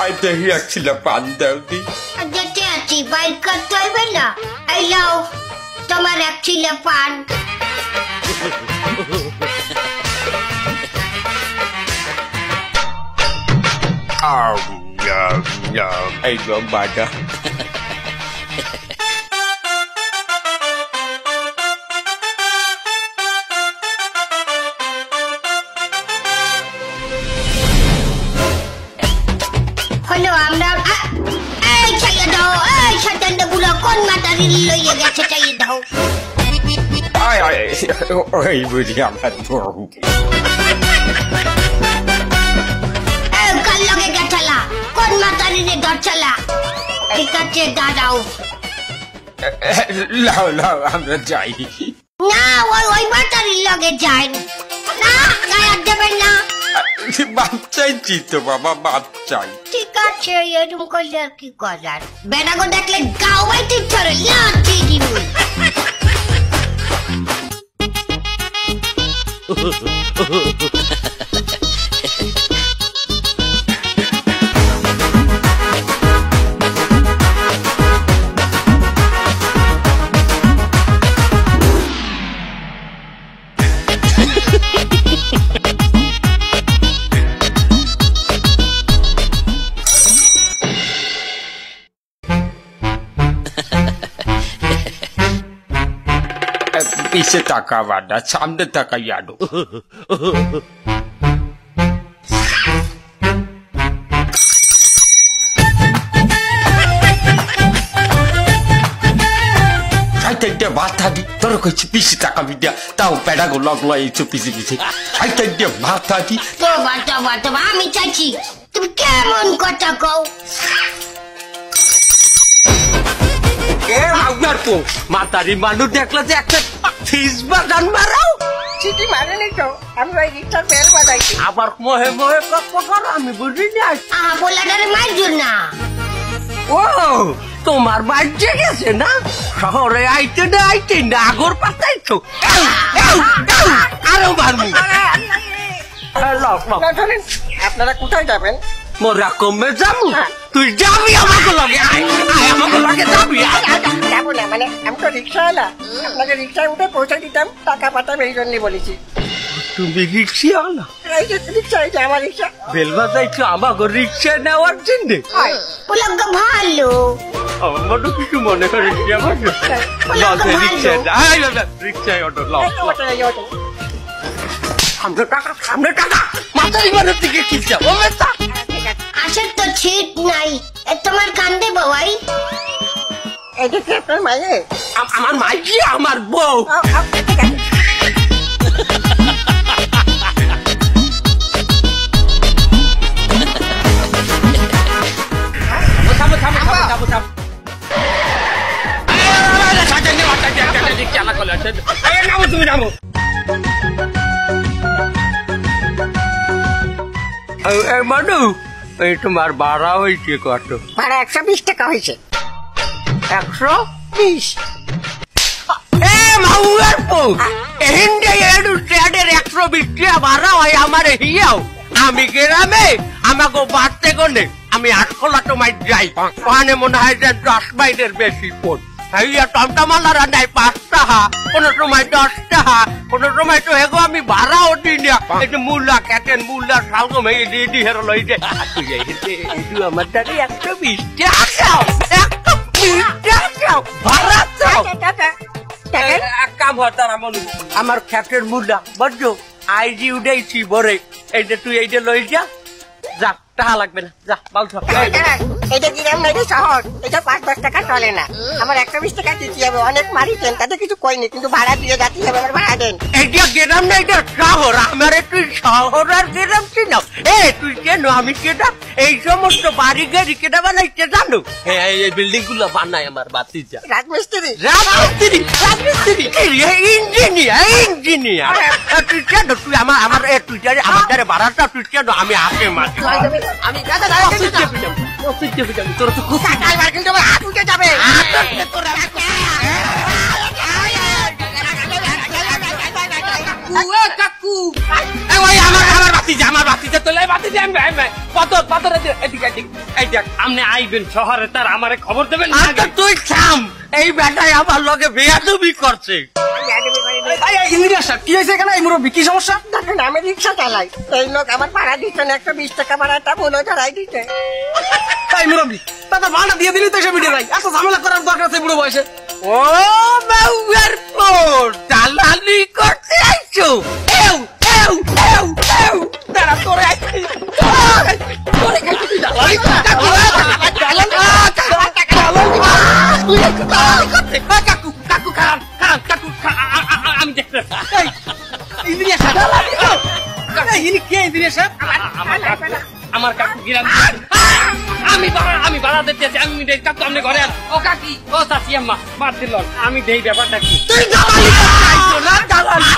আইতে হিয়াছিল পান দাও দি যেতে আছি বাইর করতে হবে না এই লাও তোমার এক ছিলে পান এই বাটা হলো আমরা এই চাইয়ে দাও এই শয়তানটা গুলো কোন মাতারি লইয়ে গেছে চাইয়ে দাও ওই বুঝি আমার বউ কাল লগে গেছালা কোন মাতারি রে ধরছালা ঠিক আছে দাঁড়াও লাও লাও আমরা যাই না ওই মাতারির লগে যাই না গায়ে দেবেন না বাপ চাইছি তো বাবা বাপ চাই ঠিক আছে এরকম করলে আর কি করার বেড়াগো দেখলে গাও বাইতে চলে লাঠি দিব পিছে তাকাবা না সামনে তাকাই আনো মাথা দি তোর কইছি পিছে তাকাবি না তাও পেড়া গো লগলো এইছো পিছে পিছে আইতে মাথা দি তো বাটা আমি চাইছি তুমি কেমন কথা কও মাতারি মানুষ দেখলে যে একটা ফিস বাগান মারাও চিঠি মারেনি তো আমি ওই রিক্সার বেল বাজাইছি আবার মোহে মোহে কর আমি বুঝিনি বলাটারে মারজুর না ও তোমার বাড়িতে গেছে না শহরে আইতে না আইতে নাগর পাতাইছো আরো মারমু আপনারা কোথায় যাবেন মোরা কমে যাবো তুই যাবি আমাকে লগে আমাকে লগে যাবি যাবো না মানে আমি তো রিক্সাওয়ালা আপনাকে রিক্সায় উঠে পৌঁছে দিতাম টাকা পাঠাবে এই জন্যই বলেছি তুমি রিক্সাওয়ালা এই যে রিক্সা এই যে আমার রিক্সা বেল বাজাইছো আমাকে রিক্সা নেওয়ার জন্য ওলাগা ভালো আমার কিছু মনে করিস আমার রিক্সায় অটো সামনে টাকা মাথায় মানুষ থেকে কি যাবো আসার তো ছিট নাই তোমার কান্দে বাবাই এই যে আপনার মায়ে আমার মাইজি আমার বউ তুমি নামো মানু এই তোমার ভাড়া হয়েছে কত ভাড়া 120 টাকা হয়েছে 120 মাউয়ার পো এহিন্দে এডু স্টেডের 120 টাকা ভাড়া হয় আমার হিয়াও আমি গ্রামে আমাকে বাড়তে গনে আমি 8 কোলা টমাই যাই ওখানে মনে হয় যে 10 বাইরের বেশি পড় হইয়া টমটমালারা নাই 5 টাকা কোন সময় 10 টাকা কোন সময় তো হেগো আমি ভাড়াও দিই না এই যে মূলা ক্যাটেন মূলা সালগো মেয়ে রেডি হেরো লই দে তুই এই আমার দাঁড়ি 120 টাকা দাও 120 টাকা দাও ভাড়া দাও এক কাম হতা আমার ক্যাটের মূলা বড় আইজি উড়াইছি বরে এই যে তুই এই যে লই যা যা টাকা লাগবে না যা বাউছ এটা গ্রাম নাই শহর এটা 5-10 টাকা চলে না আমার 120 টাকা দিতে হবে অনেক মারিতেন তাতে কিছু কইনি কিন্তু ভাড়া দিয়ে যাচ্ছি হবে আমার ভাড়া দেন এটা গ্রাম না এটা শহর আমার তুই শহর আর গ্রাম চিনো তুই কেন আমি কেটা এই সমস্ত বাড়ি গাড়ি কেটা বানাইতে জানো এই বিল্ডিং গুলো বানাই আমার বাতিজা রাজমিস্ত্রি ইঞ্জিনিয়ার তুই কেন তুই আমার তুই আমার দ্বারে ভাড়াটা তুই কেন আমি হাতে মাটি আমি তোর তো খুব কিন্তু আমার হাত উঠে যাবে কাকু আমার বাতিজা আমার বাতিজা তোলে বাতিজা পাথর পাথর এদিকে এদিকে এই দেখ আপনি আইবেন শহরে তার আমারে খবর দেবেন না তুই থাম এই বেটাই আমার লগে বেয়াদবি করছে ইঞ্জিনিয়ার সাহেব কি হয়েছে এখানে এই মুরব্বী কি সমস্যা দেখুন আমি রিক্সা চালাই এই লোক আমার ভাড়া দিচ্ছে না 120 টাকা ভাড়াটা বলে ধরাই দিতে তাই মুরব্বী দাদা ভাড়া দিয়ে দিলি তো এসে মিটে যায় এত ঝামেলা করার দরকার আছে বুড়ো বয়সে ও মেউয়ার পোর দালালি করতে আইছো এউ এউ এউ এউ তারা তোরে আইছি তোরে কাছে দালালি কাকু কাকু কাকু খান খান কাকু আমি দেখতে ইঞ্জিনিয়ার সাহেব ইনি কে ইঞ্জিনিয়ার সাহেব আমার কাকু গিরাম আমি বাড়া দিতে আছি আমি দেই কাকু আপনি ঘরে আন ও কাকি ও চাচি আম্মা মার দিল আমি দেই ব্যাপারটা কি তুই দালালি করছিস না দালালি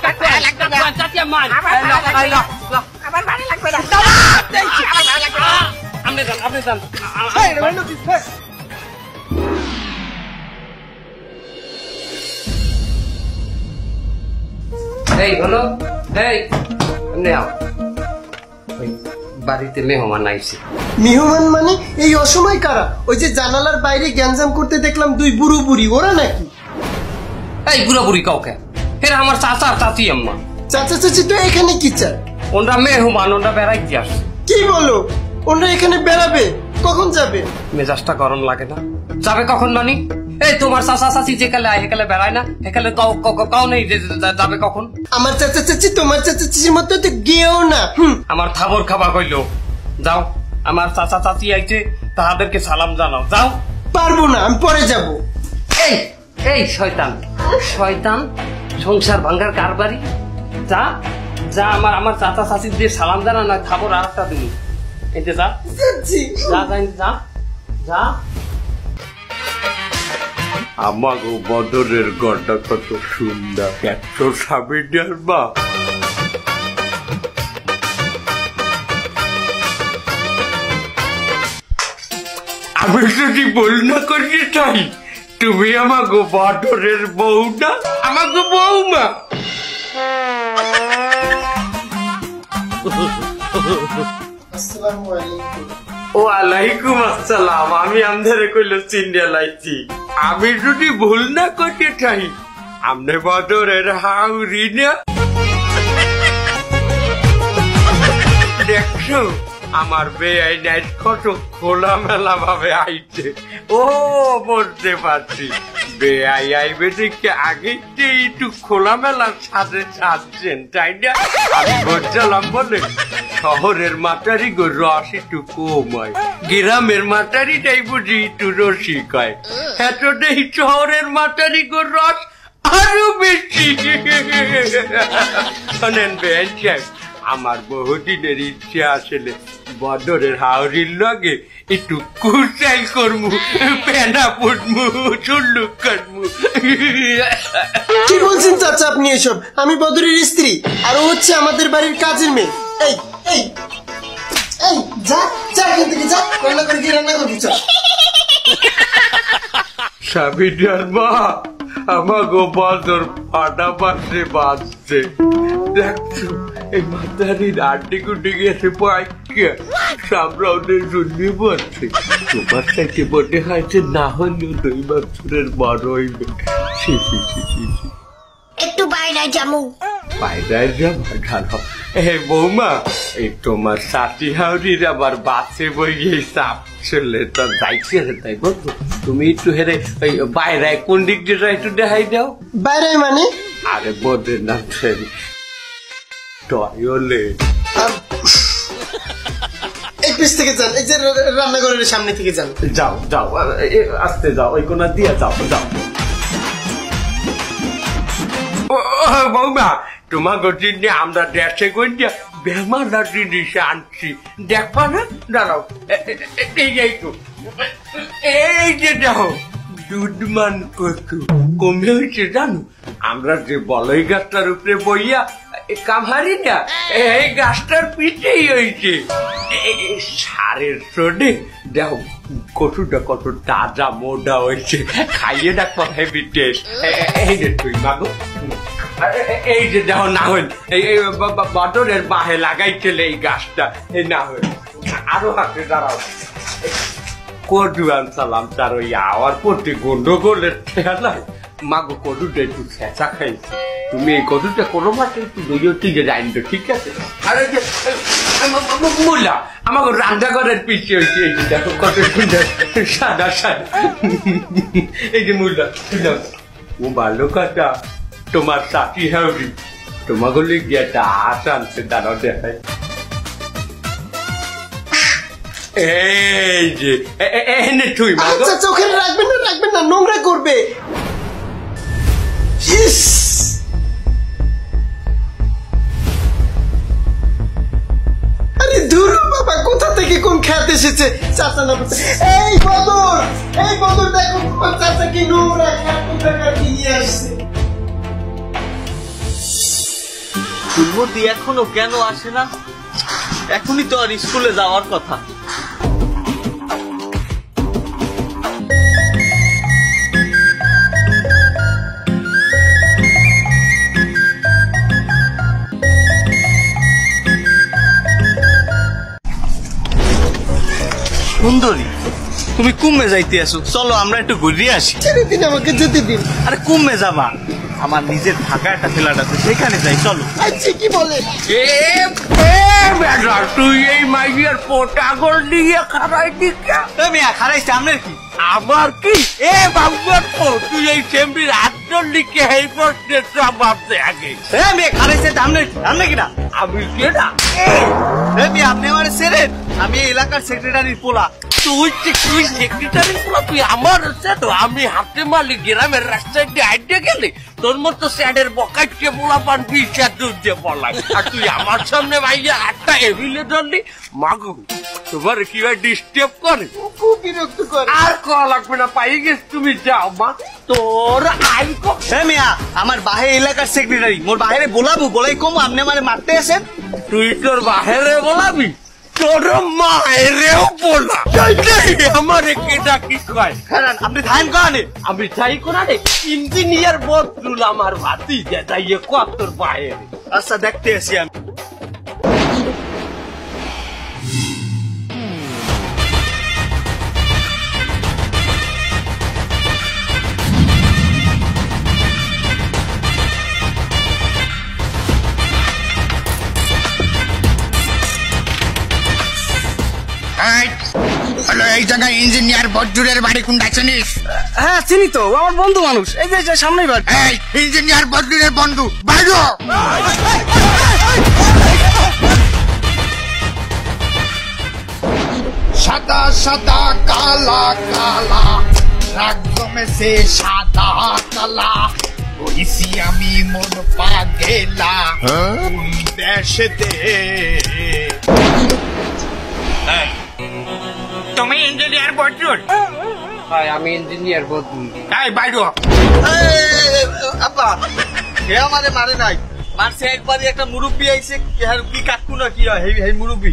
কাকু লাগবে না চাচি আম্মা আমার ভাড়া লাগবে না আপনি যান এই হলো এই নেও বাড়িতে মেহমান আইছে মেহমান মানে এই অসময় কারা ওই যে জানালার বাইরে গ্যাঞ্জাম করতে দেখলাম দুই বুড়ো বুড়ি ওরা নাকি এই বুড়া বুড়ি কাউকে এরা আমার চাচা আর চাচি আম্মা চাচা চাচি তো এখানে কি চায় ওনরা মেহমান ওনরা বেড়াইতে আসছে কি বলো ওরা এখানে বেড়াবে কখন যাবে মেজাজটা গরম লাগে না যাবে কখন মানি এই তোমার চাচা চাচি যেকালে আয় হেকালে বেড়ায় না হেকালে কাউ নেই যাবে কখন আমার চাচা চাচি তোমার চাচা চাচির মতো তো গেও না আমার থাবর খাবা কইলো যাও আমার চাচা চাচি আইছে তাহাদেরকে সালাম জানাও যাও পারবো না আমি পরে যাব এই এই শয়তান শয়তান সংসার ভাঙ্গার কারবারি যা যা আমার চাচা চাচির দিয়ে সালাম জানা না খাবো আর একটা দিন এই যে যা যা যা যা আমাগো বদরের গড়টা কত সুন্দর এত সাবিনার মা আমি যদি বল না করতে চাই তুমি আমাগো বদরের বউ না আমাগো বউমা ওয়ালাইকুম আসসালাম আমি আমদারে কইলো চিন্ডা লাইছি আমি যদি ভুল না করতে চাই আমনে বদরের হাউরি না দেখছো আমার বেআই নাইট কত খোলামেলা ভাবে আইছে ও বলতে পারছি বেআই আইবে দেখে আগে একটু খোলামেলার সাথে আসছেন তাই না আমি বলছিলাম বলে শহরের মাটারি গো রস একটু কম হয় গ্রামের মাটারিটাই বুঝি একটু রসিক হয় এত নেই শহরের মাটারি গো রস আরো বেশি শোনেন বেআই সাহেব আমার বহুদিনের ইচ্ছা আসলে বদরের হাওড়ির লগে একটু কুচাই করমু পেনা পুটমু চুল্লুক করমু কি বলছেন চাচা আপনি এসব আমি বদরের স্ত্রী আর ও হচ্ছে আমাদের বাড়ির কাজের মেয়ে এই এই এই যা যা এখান থেকে যা রান্না করে গিয়ে রান্না করবি চল সাবিনার মা আমাগো বদর ফাটা পাশে বাঁচছে দেখছো এই মাথারির আড্ডি কুটি গেছে পাইকে সামরাউনের জন্যে বলছে তোমার থেকে মনে হয়েছে না হলেও 2 বছরের বড় হইবে একটু বাইরে যাবো বাইরে যাবো ভালো এই বৌমা এই তোমার সাথী হাউরির আবার বাসে বইয়ে চাপ চলে তো যাইছে তাই বলতো তুমি একটু হেরে ওই বাইরে কোন দিক দিয়ে একটু দেখাই দাও বাইরে মানে আরে বোধের না টয়লে এই পিস থেকে যান এই যে রান্নাঘরের সামনে থেকে যান যাও যাও আস্তে যাও ওই কোনা দিয়ে যাও যাও বৌমা তোমার গতিতে আমরা দেশে গিয়ে বেমানা জিনিস আনছি দেখবা না দাঁড়াও এই যে দেখো দুধমান কচু কমে হয়েছে জানো আমরা যে বলই গাছটার উপরে বইয়া কামহারি না এই গাছটার পিঠেই হয়েছে সারের সোডে দেখো কচুটা কত তাজা মোটা হয়েছে খাইয়ে দেখো হেভি টেস্ট এই যে তুই মাগো এই যে দেখো না হইল এই বদরের বাহে লাগাইছিল এই গাছটা এই না হইল আরো হাতে দাঁড়াও কদুয়ান সালাম তার ওই আওয়ার প্রতি গন্ডগোলের খেলা মাগো কদুটা একটু খেঁচা খাইছি তুমি এই কদুটা কোনো মাসে একটু দইও টিকে যাইনি তো ঠিক আছে আরে মুলা আমাকে রান্নাঘরের পিছিয়ে হয়েছে এই যে দেখো কত সুন্দর সাদা সাদা এই যে মুলা ও ভালো কথা তোমার সাথী হাউরি তোমাকে লিখে একটা আশ আনছে দাঁড়াও দেখায় এই যে এনে তুই আচ্ছা চোখে রাখবেন না নোংরা করবে ইস আরে দূর বাবা কোথা থেকে কোন খ্যাত এসেছে চাচা না এই বদর দেখো তোমার চাচা কি নোংরা খ্যাত টাকা নিয়ে আসছে পূর্বতী এখনো কেন আসে না এখনই তো আর স্কুলে যাওয়ার কথা সুন্দরী তুমি কুমে যাইতে আসো চলো আমরা একটু ঘুরিয়ে আসি ছেড়ে দিন আমাকে যেতে দিন আরে কুমে যাবা আমার নিজের থাকা একটা ফ্ল্যাট আছে সেখানে যাই চলো আচ্ছা কি বলে তুই এই মাইয়ার পোটাগল নিয়ে খারাই দিকা খারাইছে আপনার কি আবার কি এ বাবুর তুই এই চেম্বির আটজন লিখে এই প্রশ্নের জবাব দে আগে খারাইছে আপনার কিনা আমি কেনা আপনি আমার সেরেন আমি এলাকার সেক্রেটারির পোলা তুই সেক্রেটারি তুই আমার তো আমি হাতে মালি গ্রামের রাস্তায় দিয়ে আইডে গেলে তোর মতো স্যাডের বকাইকে পোলা পান বিশা দুধ দিয়ে পড়লাম আর তুই আমার সামনে ভাইয়া আটটা এভিলে ধরলি মাগু তোমার কি ডিস্টার্ব করে খুব বিরক্ত করে আর কল লাগবে না পাই গেছ তুমি যাও মা তোর আই মিয়া আমার বাহে এলাকার সেক্রেটারি মোর বাহিরে বলাবো বলাই কম আপনি আমার মারতে আসেন তুই তোর বাহিরে বলাবি তোর মায়েরেও বলা আমার কেটা কি কয় আপনি ধান কানে আমি চাই কোনারে ইঞ্জিনিয়ার বদলুল আমার ভাতি যে যাইয়ে কত তোর বাইরে আচ্ছা দেখতে আসি আমি এই জায়গায় ইঞ্জিনিয়ার বজ্জুরের বাড়ি কোনটা চিনিস? হ্যাঁ চিনি তো আমার বন্ধু মানুষ এই যে সামনেই বাড়ি এই ইঞ্জিনিয়ার বজ্জুরের বন্ধু বাইরো সাদা সাদা কালা কালা রাগমে সে সাদা কালা ওইসি আমি মন পা গেলা দেশে তুমি ইঞ্জিনিয়ার বজ্জুর আমি ইঞ্জিনিয়ার বদলুল এই বাইরো আপা হে আমারে মারে নাই মারছে একবারই একটা মুরব্বী আইছে কি কাকু না কি হয় এই মুরব্বী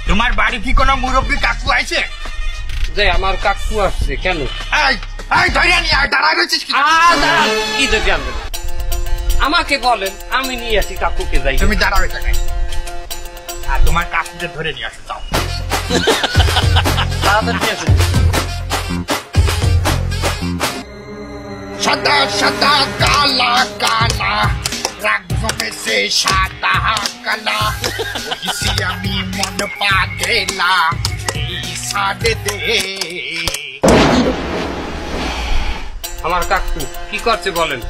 তোমার বাড়ি কি কোনো মুরব্বী কাকু আছে যে আমার কাকু আসছে কেন এই ধরে নিয়ে দাঁড়ায় রয়েছিস কি যদি আনবেন আমাকে বলেন আমি নিয়ে আসি কাকুকে যাই তুমি দাঁড়াও এটা আর তোমার কাকুকে ধরে নিয়ে আসো যাও সাদা সাদা কালা কালা রাগমে সে সাদা কালা ওইসি আমি মন পা গেলা এই সাদে দে আমার কাকু কি করছে বলেন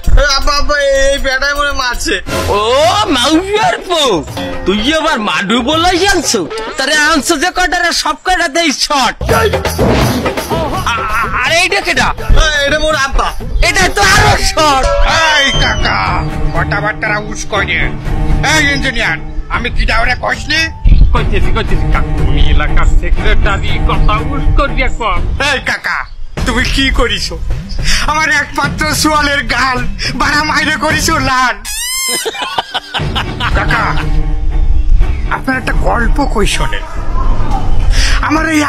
এই বেটাই মনে মারছে ও মাউয়ার পো তুই আবার মাডু বলাই আনছো তারে আনছো যে কটারে সব কটা দেই শট আরে এইটা কেডা এটা মোর আব্বা এটা তো আরো শট এই কাকা কথাবার্তা উস করে এই ইঞ্জিনিয়ার আমি কি দাওরে কইছি কইতেছি কাকু এলাকার সেক্রেটারি কথা উস করিয়া কম এই কাকা তুমি কি করিস আমার একমাত্র সোয়ালের গাল বাড়া মাইরে করিস লাল কাকা আপনার একটা গল্প কই শোনেন আমার এই